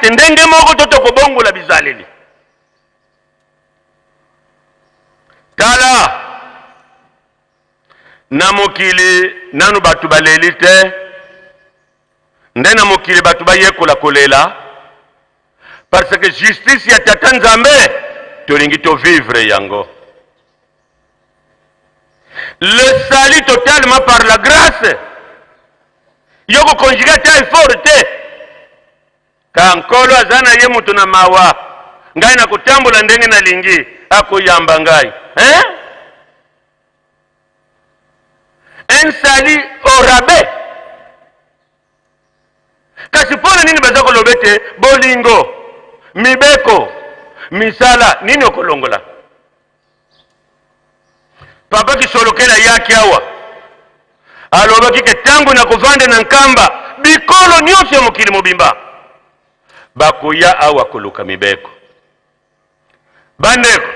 ete ndenge moko tokobongola bizaleli. Tala na mokili nanu batu baleli te, nde na mokili batu bayekola kolela, parce que justice ya Tata Nzambe tolingi to vivre yango. Le salut totalement par la grâce yoko conjugué ta effort te ka nkolo azana ye mutu na mawa ngai na kutambula ndenge na lingi akoyamba ngai un salut au rabais. Kasi pona nini bazako lobete bolingo mibeko misala nini okolongola? Papa kisolokela yake awa alobaki ke tangu na kuvanda na nkamba bikolo nyonso ya mokili mobimba bakoya awa koluka mibeko. Bandeko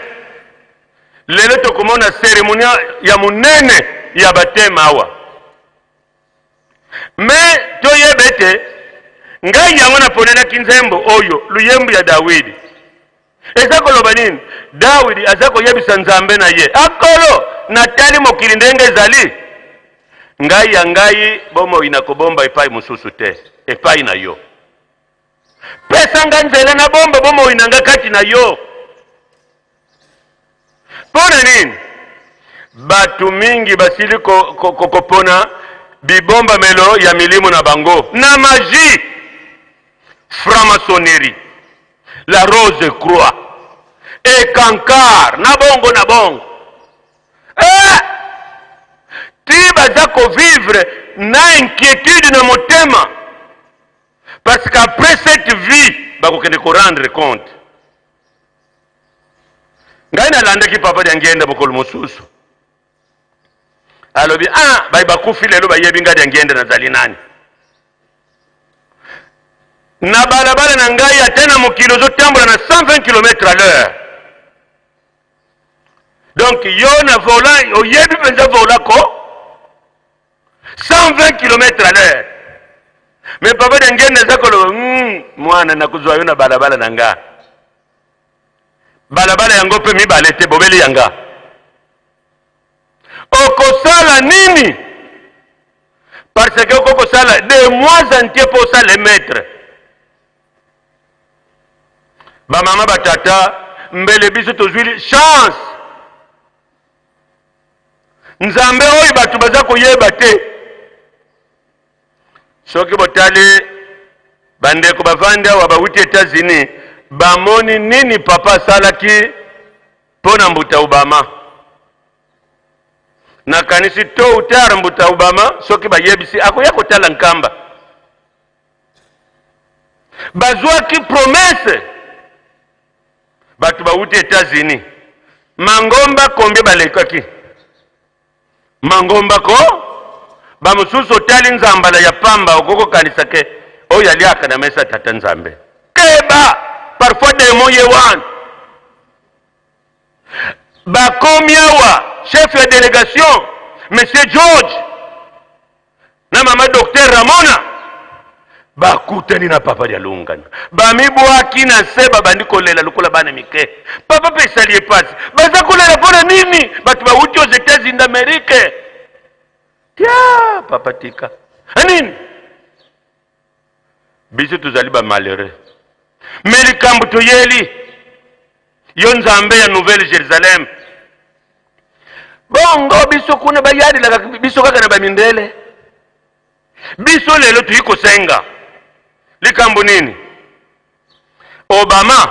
lelo tokomona seremonia ya munene ya batema awa, me toyebete ngai yango na ponela kinzembo oyo luyembu ya Dawidi. Eza koloba nini? Dawidi azako yebisa Nzambe na ye akolo natali mokili ndenge ezali ngai ya ngai bomo inakobomba epai mususu te epai na yo. Pesa nga nzela na bomba bomo inanga kati na yo. Pona nini? Batu mingi basili kopona bibomba melo ya milimu na bango na magie, franc-maçonnerie, la rose croix et kankar na bongo na bongo. Ti bazako vivre na inquiétude na motema parce qu'après cette vie bakokende ko rendre compte. Ngai na landa ki papa ngenda mokolo mosusu alobi bai bakufi lelo bayebi ngadi ngenda nazali nani na balabala na ngai atena mokilo zotambola na 120 km/h. Donc yo na volant oyebi penza volant ko 120 km/h. Mais papa ngenda zakolo mwana nakuzwa yo na balabala na nga balabala yango pe mibale te bobeli yanga okosala nini? Parce que okosala de mois entiers pour ça les maîtres. Ba mama batata mbele biso tozwili chance Nzambe oyi batu baza koyeba te. Soki botali bandeko bavanda wa bawuti États-Unis bamoni nini papa salaki pona mbuta Obama. Na kanisi to utara mbuta Obama soki bayebisi akoya kotala nkamba. Bazwaki promesse batu bawuti États-Unis. Mangomba kombe balekaki. Mangomba ko bamususu tali Nzambala ya pamba okoko kanisa ke oyo aliaka na mesa Tata Nzambe. Keba parfois des mots yewan. Bakomiawa chef de délégation monsieur George na mama docteur Ramona bakutani na papa ya Lungana bamibwaki na seba bandiko lela lukola bana mike papa pesa liye pasi baza kolela pona nini batu bauti aux États-Unis d'Amérique. Tia papa tika anini biso tuzali ba malheureux mais likambo toyeli yo Nzambe ya Nouvelle Jérusalem bongo biso kuna bayadi la biso kaka na bamindele biso lelo tuyiko senga likambo nini? Obama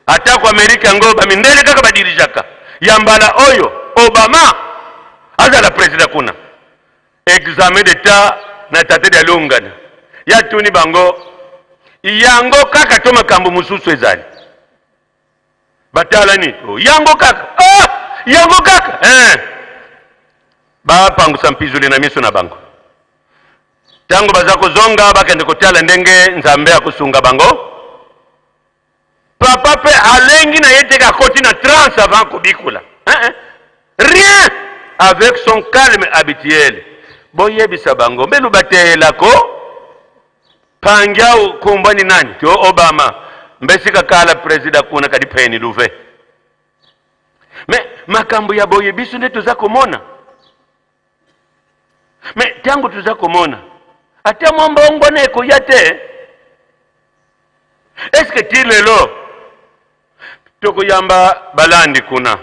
atako Amerika ngo bamindele kaka badirijaka yambala oyo Obama azala president kuna examen d'état na tate de Lungana ya tuni bango yango kaka to makambo mususu ezali batala ni yango kaka yango kaka ba pangu sampizuli na miso na bango tango bazako zonga bakende kotala ndenge Nzambe akusunga bango papa pe alengi na yete ka koti na trance avant kubikula rien avec son calme habituel boyebisa bango mbelu batela ko pangyao kumbani nani tyo Obama mbesika kala presida kuna kadipeni luve me makambo ya boye bisu ndetu zako mona me tangu tuzako mona ate mwambongo neko yate eske tilelo toko yamba balandi kuna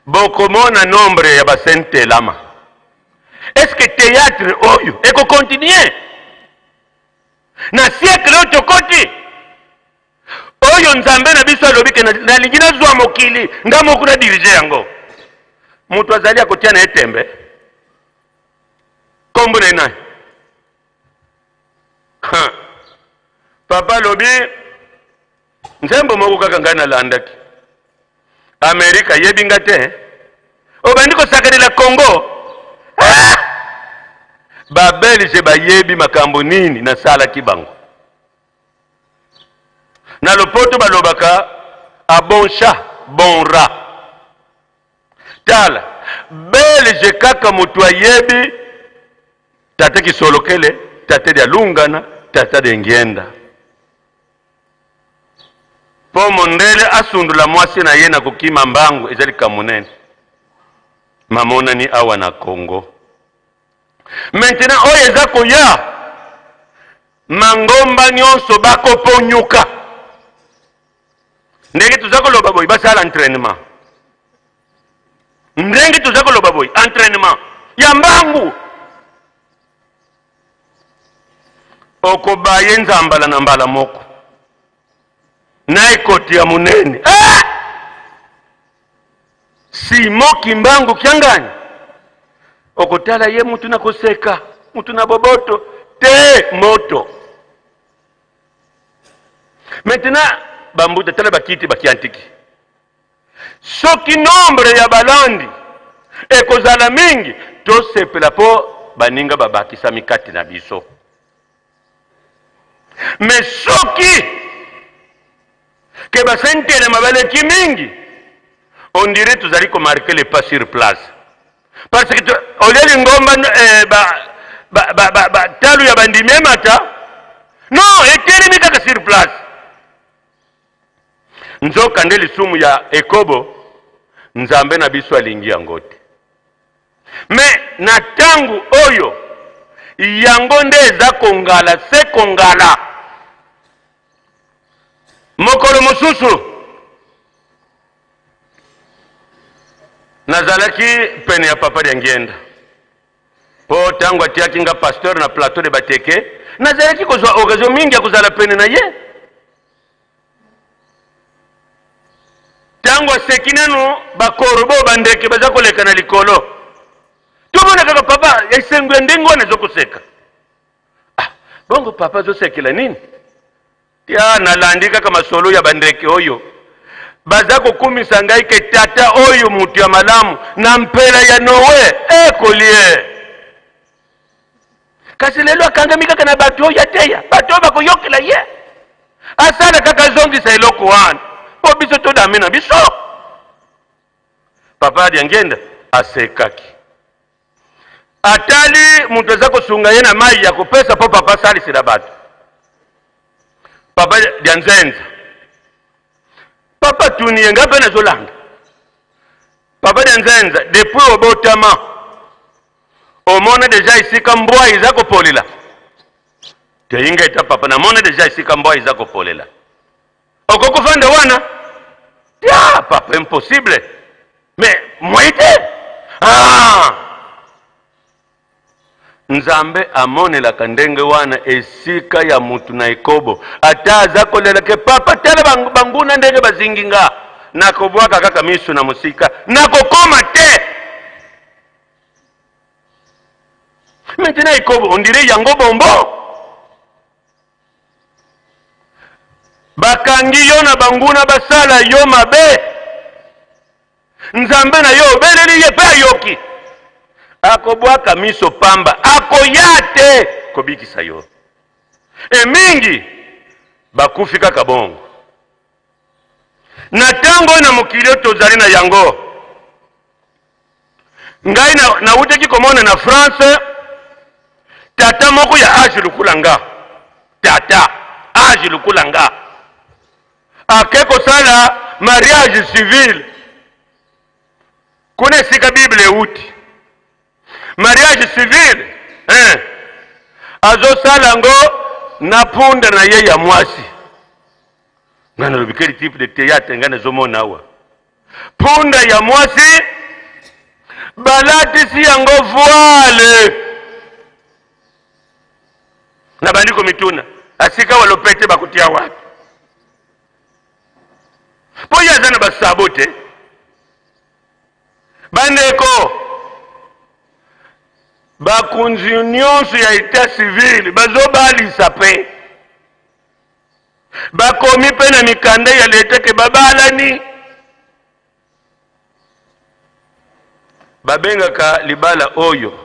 boko mona nombre ya basente lama eske théâtre oyo eko continuer na siècle otokoti oyo nzambe na biso alobike na lingina zwa mokili ngamo kuna dirige yango mutu azali akotia na etembe kombo na nani papa lobi nzembo moko kaka ngana landaki Amerika yebinga te obandiko sakanela Congo babelge bayebi makambo nini na sala kibango na lopoto balobaka a bon chat bon rat tala belge kaka mutu ayebi tate kisolokele tate dia lungana tata de ngenda po mondele asundula mwasi na ye na kukima mbangu ezali kamunene mamona ni awa na Congo. Maintenant oyo eza koya mangomba nyonso bakoponyuka ndenge tuzakoloba boy basala entraînement ndenge tuzakoloba boy entraînement ya mbangu okobaye nzambala na mbala moko na ikoti ya munene si moki mbangu kyangani okotala ye mutu na koseka mutu na boboto te moto. Maintenant bambuta tala bakiti bakiantiki soki nombre ya balandi ekozala mingi to sepela po baninga babakisa mikati na biso mais soki ke basentele mabaleki mingi on dirait tuzali ko marquer les pas sur place parce que oleli ngomba talu ya bandimie mata non etelemi kaka sur place nzoka nde lisumu ya ekobo nzambe na biso alingi yango te mais na tangu oyo yango nde eza kongala se kongala mokolo mosusu nazalaki pene ya papa dia ngenda po tangu atiaki nga pasteur na plateau de bateke nazalaki kozwa occasion mingi ya kozala pene na ye tangu aseki nanu bakorobo bandeke baza koleka na likolo tomona kaka papa esengo ya ndenge wana ezokoseka bongo papa azosekela nini tia nalandi kaka masolo ya bandeke oyo baza kokumisa ngai ke tata oyo mutu ya malamu na mpela ya Noe ekolie kasi lelo akangami kaka na bato oyo ateya bato oyo bakoyokela ye asala kaka zongisa eloko wana po biso todame na biso papa dia ngenda asekaki atali mutu aza kosunga ye na mai ya kopesa po papa asalisela bato papa dia nzenza papa tuniye ngape na zolanga papa dia nzenza depuis obotama omona deja isika mbwa iza kopolela teyinga eta papa namona deja isika mbwa iza kopolela okokofanda wana tia papa impossible mais moite nzambe amonelaka ndenge wana esika ya mutu na ekobo ata aza kolela ke papa tala banguna ndenge bazinginga nakobwaka kaka misu na musika nakokoma te maintenant ekobo on dirait yango bombo bakangi yo na banguna basala yo mabe nzambe na yo beleli ye pe ayoki akobwaka miso pamba akoyate kobikisa yo mingi bakufi kaka bongo na tango na mokili tozali na yango ngai na uteki komona na France tata moko ya age lukula nga tata age lukulanga akeko sala mariage civil kune sika Bible uti mariage civil azo sala ngo na punda na ye ya mwasi ngana lobikeli type de théâtre ngana zomona awa punda ya mwasi balati si yango voile na bandiko mituna asika walopete bakutia wapi po yazana basabote bandeko bakunzi nyonso ya etat civil bazobalisa pe bakomi pe na mikanda ya leta ke babalani babengaka libala oyo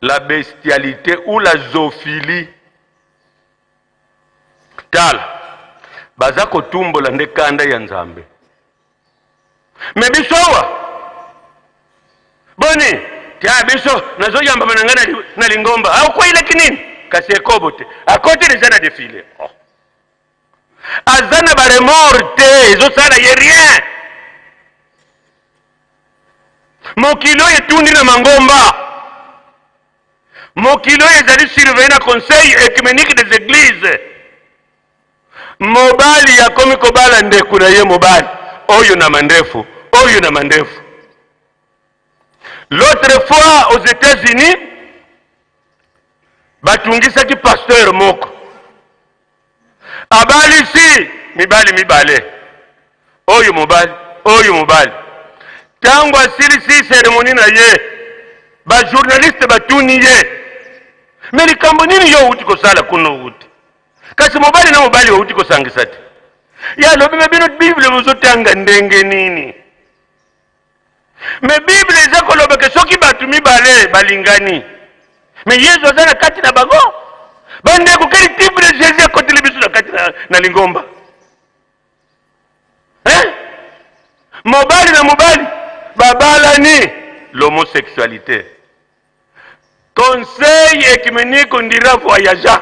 la bestialité ou la zoophilie tala baza kotumbola nde kanda ya Nzambe me bisowa boni tia biso nazoyamba banangana na lingomba au kwa ile kinini kasi ekobo te akoti déjà na défilé azana bare morte zo sala ye rien mokilo etundi na mangomba mokilo ezali surveiller na conseil œcuménique des églises mobali yakomi kobala ndeku na ye mobali oyo na mandefu oyo na mandefu. L'autre fois aux États-Unis batungisaki pasteur moko abalisi mibale oyo mobali tango asilisi seremoni na ye bajournaliste batuni ye me likambo nini yo uti kosala kuno uti kasi mobali na mobali uti kosangisa te ya lobi mebino Bible muzotanga ndenge nini me Bible eza kolobeke soki batu mibale balingani me Yesu aza na kati na bango bandeko keli type de Jésus akoteli biso na kati na lingomba mobali na mobali babalani l'homosexualité. Conseil œcuménique on dira voyageur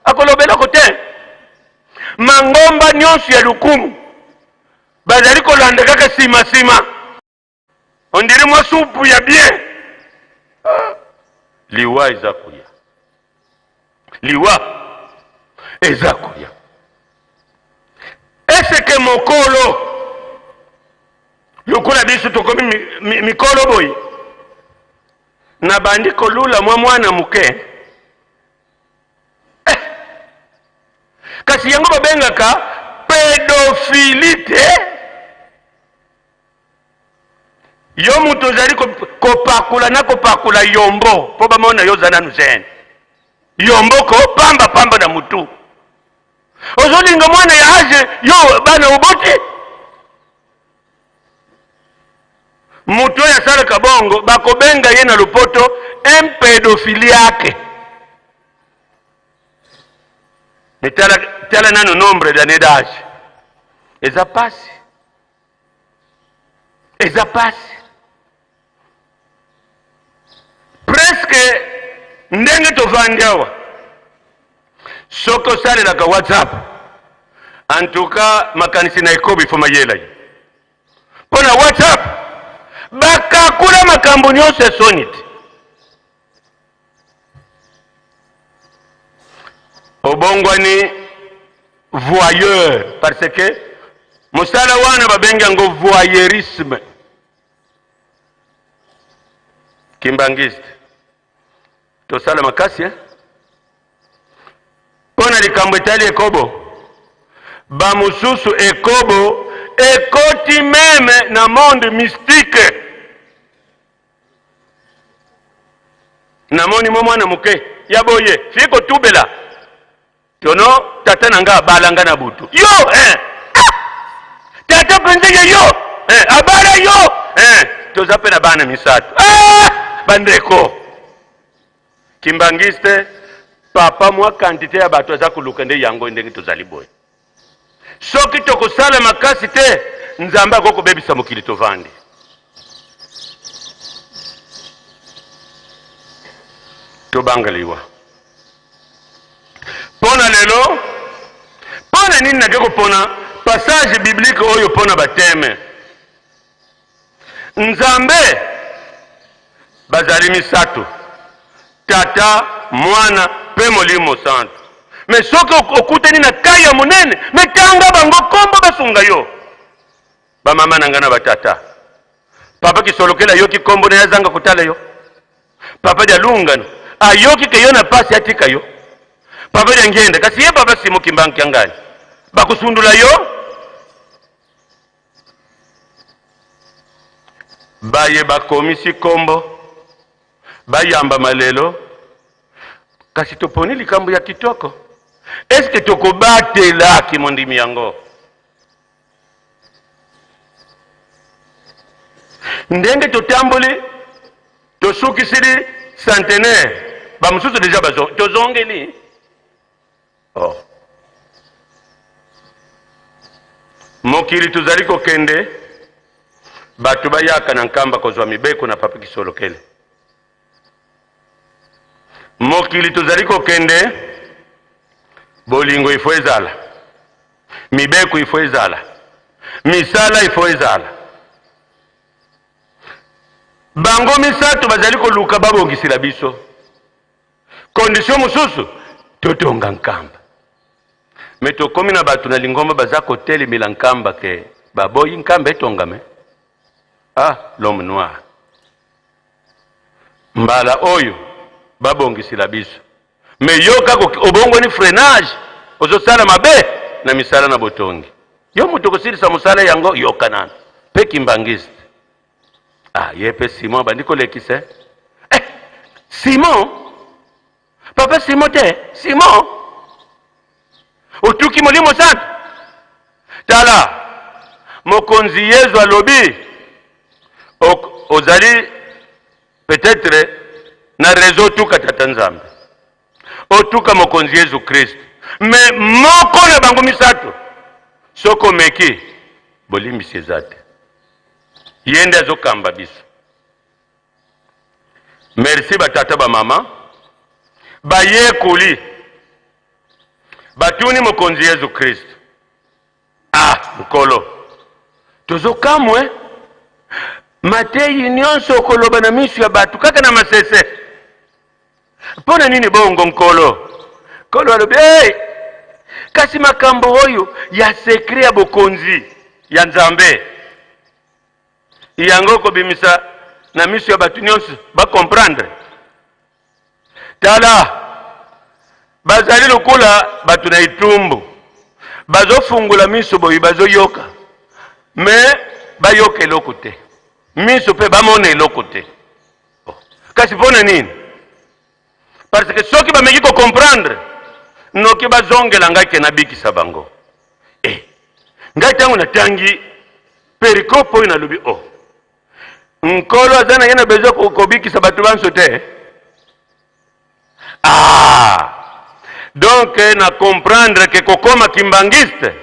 akolobela kote mangomba nyonso ya lukumu bazali kolanda kaka sima on dirait moi supu ya bien liwa ezakuya est-ce que mokolo lokola biso tokomi mikolo boy na bandi kolula mwana muke kasi yango babengaka pédophilité yo mutu ozali kopakula na kopakula yombo po bamona yo oza nanu gene yombo kopamba na mutu ozolinga mwana ya age yo bana oboti mutu oyo asalaka bongo bakobenga ye na lopoto impédophiliaque. Mais tala nano nombre d'années d'âge eza pasi presque ndenge tovandi awa soki osalelaka WhatsApp en tout cas makanisi na ekobi fo mayela ye mpo na WhatsApp bakakula makambo nyonso esoni te obongwani voyeur parce que mosala wana babengi yango voyeurisme kimbangiste tosala makasi mpona likambo etali ekobo bamosusu ekobo ekoti meme na monde mystique. Namoni mwana muke ya boye fiko tubela tono tata nanga balanga na butu yo tata penze yo abala yo tozape na bana misatu bandeko kimbangiste papa mwa quantité ya bato aza kuluka nde yango ndenge tozali boye soki tokosala makasi te nzambe akokobebisa mokili tovandi. Tobangaliwa pona nini nakeko pona passage biblique oyo pona bateme Nzambe bazali misato tata mwana pe molimo santo mais soki okutani na kaya monene metanga bango kombo basunga yo bamama na ngana batata papa kisolokela yo kikombo na yazanga kutala yo papa dia lungano ayoki ke yo na pasi atika yo papa dia ngenda kasi ye papa simo kimbanki angani bakusundula yo baye bakomisi kombo bayamba malelo kasi toponi likambo ya kitoko eske tokobatela kimondimi yango ndenge totamboli tosukisili centenaire bamususu deja tozongeli mokili tozali kokende bato bayaka na nkamba kozwa mibeko na papa kisolokele mokili tozali kokende bolingo ifo ezala mibeko ifo ezala misala ifo ezala bango misato bazali koluka babongisila biso condition mususu totonga nkamba me tokomi na bato na lingomba baza kotelemela nkamba ke baboyi nkamba etongame l'homme noir mbala oyo babongisila biso me yo kako obongo ni freinage ozosala mabe na misala na botongi yo moto kosilisa mosala yango yokanana pe kimbangiste ye pe Simon bandiko lekise Simon papa Simon te Simon otuki molimo santo tala mokonzi Yesu alobi ozali peut-être na réseau tuka tata Nzambe otuka mokonzi Yesu Kristo me moko na bango misato soko meki bolimbisi ezate yende azokamba biso merci batata bamama bayekoli batuni mokonzi Yesu Kristo mukolo tozokamwe mateyi nyonso okoloba na misu ya bato kaka na masese mpona nini bongo nkolo kolo alobi kasi makambo oyo ya sekre ya bokonzi ya Nzambe yango kobimisa na misu ya bato nyonso bakomprendre tala bazali lokola bato na itumbu bazofungula miso boyi bazoyoka me bayoka eloko te miso pe bamona eloko te kasi mpona nini parce que soki bameki kocomprendre noki bazongela ngai ke nabikisa bango ngai ntango natangi perikope oyo nalobi nkolo aza na ye na bezo kobikisa bato banso te donc na comprendre ke kokoma kimbangiste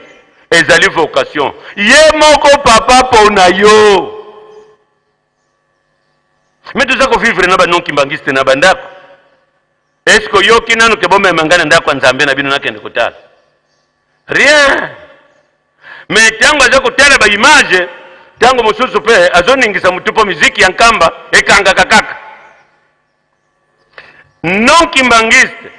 ezali vocation ye moko papa pona yo me toza kovivre na banon kimbangiste na bandako eske oyoki nano ke bomema ngai na ndako ya Nzambe na bino nakende kotala rien me ntango aza kotala baimage ntango mosusu mpe azoningisa mutupo miziki ya nkamba ekangaka kaka non kimbangiste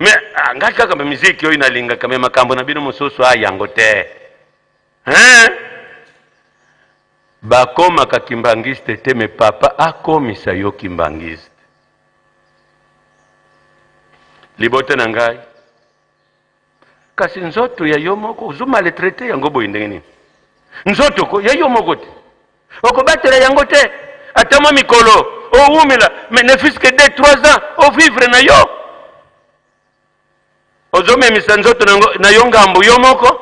me ngai kaka miziki oyo inalingaka me makambo na bino mosusu yango te bakomaka kimbangiste te me papa akomisa yo kimbangiste libote na ngai kasi nzoto ya yo moko ozuma le traité yango boyi ndenge nini nzoto ko ya yo moko te okobatela yango te atama mikolo owumela mais ne fils que 2-3 ans ovivre na yo ozomemisa nzoto na yo ngambo yo moko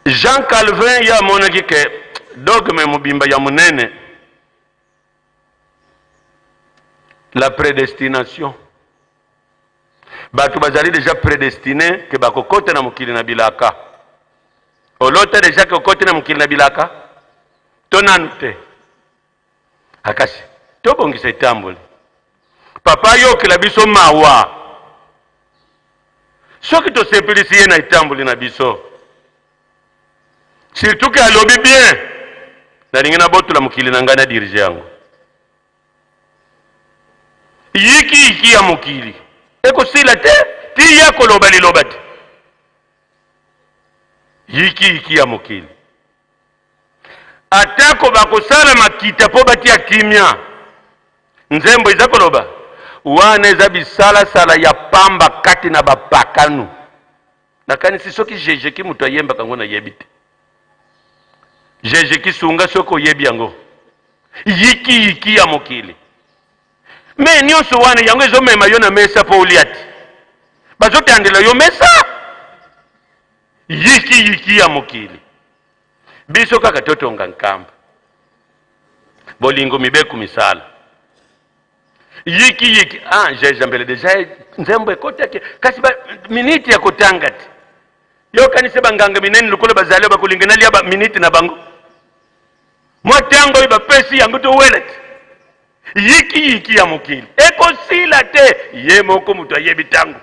Jean Calvin ya monaki ke dogme mobimba ya munene la prédestination bato bazali déjà prédestiné ke bakokota na mokili na bilaka olota déjà ke okoti na mokili na bilaka to nanu te akasi tobongisa etamboli papa yokela biso mawa soki tosepelisi ye na etamboli na biso surtout ke alobi bien nalingi nabotola mokili na ngai na dirige yango yiki ya mokili ekosila te ti ya koloba liloba te yiki ya mokili atako bakosala makita po batia kimia nzembo eza koloba wana eza bisalasala ya pamba kati na bapakanu nakanisi soki jejeki moto ayembaka ngo nayebi te jejeki sunga soki oyebi yango yiki ya mokili me nyonso wana yango ezomema yo na mesa po olia te bazotandela yo mesa yiki ya mokili biso kaka totonga nkamba bolingo mibeku misala yiki jeja mbele deja nzembo ekotake kasi miniti ya kotanga te yo kanise banganga minene lukolo bazali bakulinga lia ba miniti na bango mwatango iba pesi yango to welet yiki ya mokili ekosila te ye moko mutu ayebi tango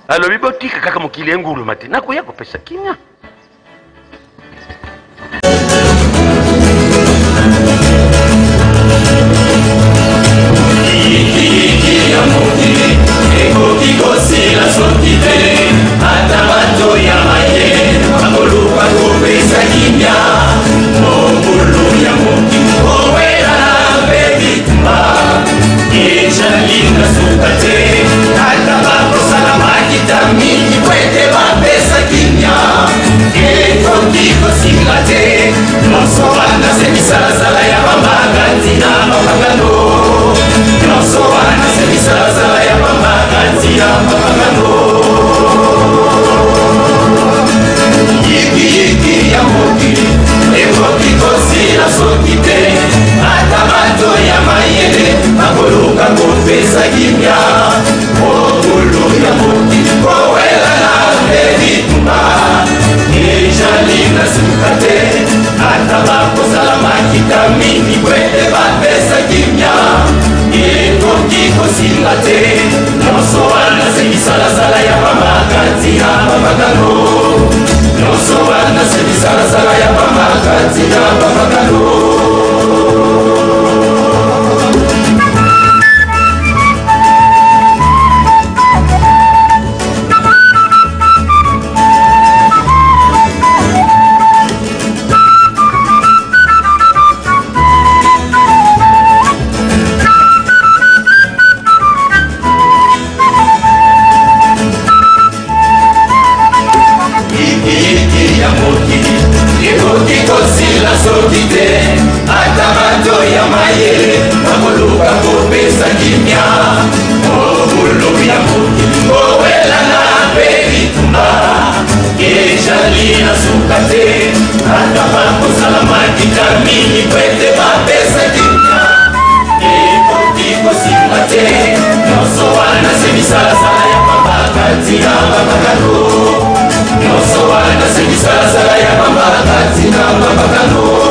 alobi botika kaka mokili engulu mate nakoya kopesa kimia Kosila sotite atamato ya maye amoluka kopesa kimia mongulu ya moki owela bebitumba echalinga sukate atabako salamaki tamiki kwete bapesa kimia ekokikosila te nosowana semisalazala ya bamagandi na mapagano nosowana semisalazala ya bamagandi ya mapagano yiki ya mokili ekokikosila soki te ata bato ya mayele bakoluka kopesa kimia mokulu ya mokili kowela na bebitumba ejalinga suka te ata bakosala makita mingi kwete bapesa kimia ekokikosinga te nyonso wana semisalasala ya bamakati ya bapagano nyonso wana semisalasala ya bamakati ya bapagano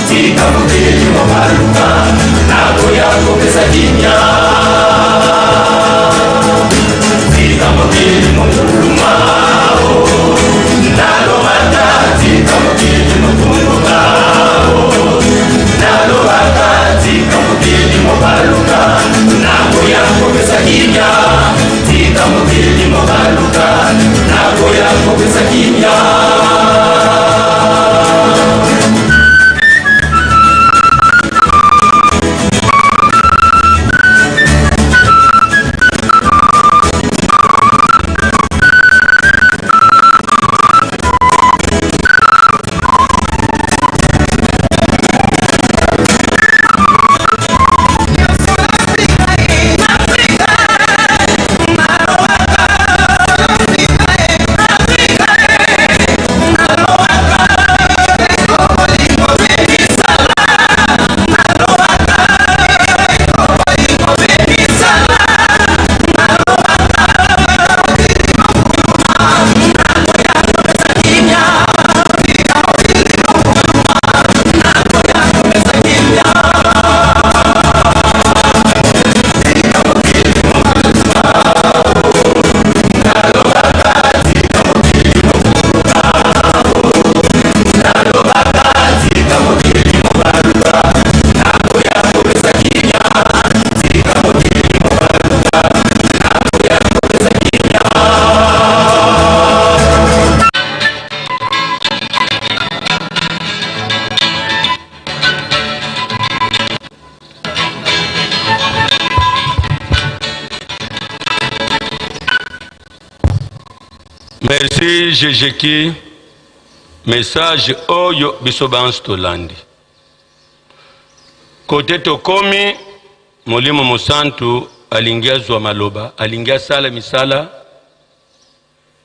Tika mukili mo maluka, nago yako pesa kimya. Merci Jejeki. Message oyo bisobans tolandi. Kote tokomi Molimo Mosantu alingia zwa maloba, alingia sala misala.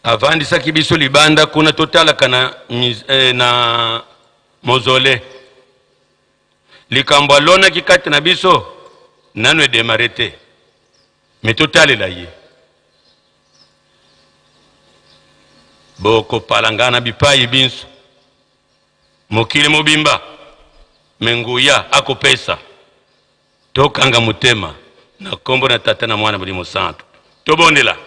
Avandisa kibiso libanda kuna totala kana na mozole. Likambo alona kikati na biso nano demarete. Me totale la ye. Boko palangana bipai binso. Mokili mobimba. Menguya ako pesa. Tokanga mutema. Na kombo na tata na mwana Molimo Santu. Tobondela.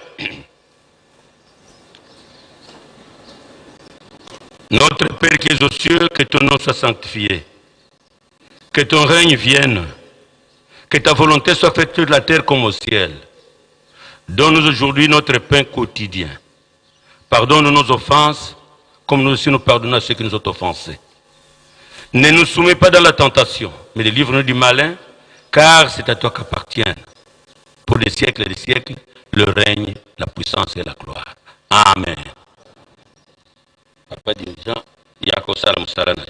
Notre Père qui es aux cieux, que ton nom soit sanctifié. Que ton règne vienne. Que ta volonté soit faite sur la terre comme au ciel. Donne-nous aujourd'hui notre pain quotidien. Pardonne nos offenses, comme nous aussi nous pardonnons à ceux qui nous ont offensés. Ne nous soumets pas dans la tentation, mais délivre-nous du malin, car c'est à toi qu'appartiennent, pour des siècles et des siècles, le règne, la puissance et la gloire. Amen. Papa dirigeant, Yako Salam Saranay.